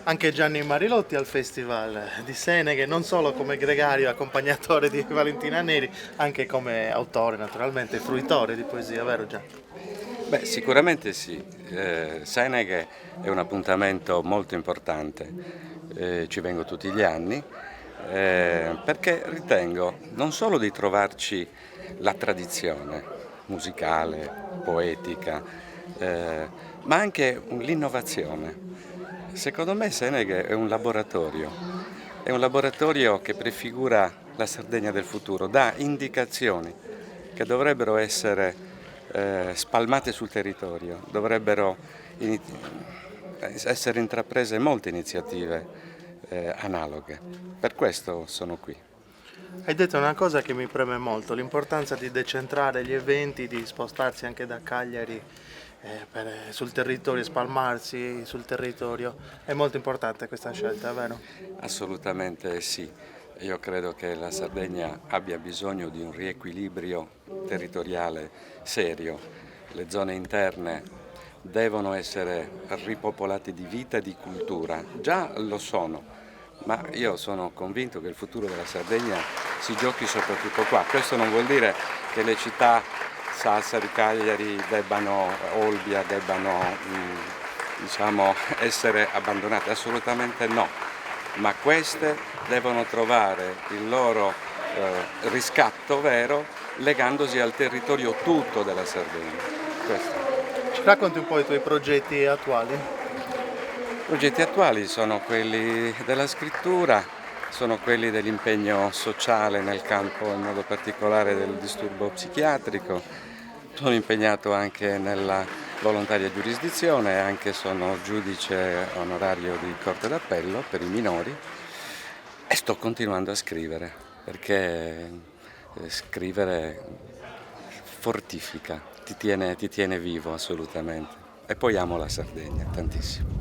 anche Gianni Marilotti al Festival di Seneghe, non solo come gregario accompagnatore di Valentina Neri, anche come autore naturalmente, e fruitore di poesia, vero Gianni? Beh, sicuramente sì. Seneghe è un appuntamento molto importante, ci vengo tutti gli anni, perché ritengo non solo di trovarci la tradizione musicale, poetica, ma anche l'innovazione. Secondo me Seneghe è un laboratorio che prefigura la Sardegna del futuro, dà indicazioni che dovrebbero essere spalmate sul territorio, dovrebbero essere intraprese molte iniziative analoghe. Per questo sono qui. Hai detto una cosa che mi preme molto, l'importanza di decentrare gli eventi, di spostarsi anche da Cagliari sul territorio, spalmarsi sul territorio. È molto importante questa scelta, vero? Assolutamente sì. Io credo che la Sardegna abbia bisogno di un riequilibrio territoriale serio. Le zone interne devono essere ripopolate di vita e di cultura. Già lo sono, ma io sono convinto che il futuro della Sardegna si giochi soprattutto qua. Questo non vuol dire che le città Sassari, Cagliari, Olbia debbano diciamo, essere abbandonate, assolutamente no, ma queste devono trovare il loro riscatto vero legandosi al territorio tutto della Sardegna. Questo. Ci racconti un po' i tuoi progetti attuali? I progetti attuali sono quelli della scrittura, sono quelli dell'impegno sociale nel campo, in modo particolare del disturbo psichiatrico. Sono impegnato anche nella volontaria giurisdizione e anche sono giudice onorario di Corte d'Appello per i minori e sto continuando a scrivere perché scrivere fortifica, ti tiene vivo assolutamente. E poi amo la Sardegna tantissimo.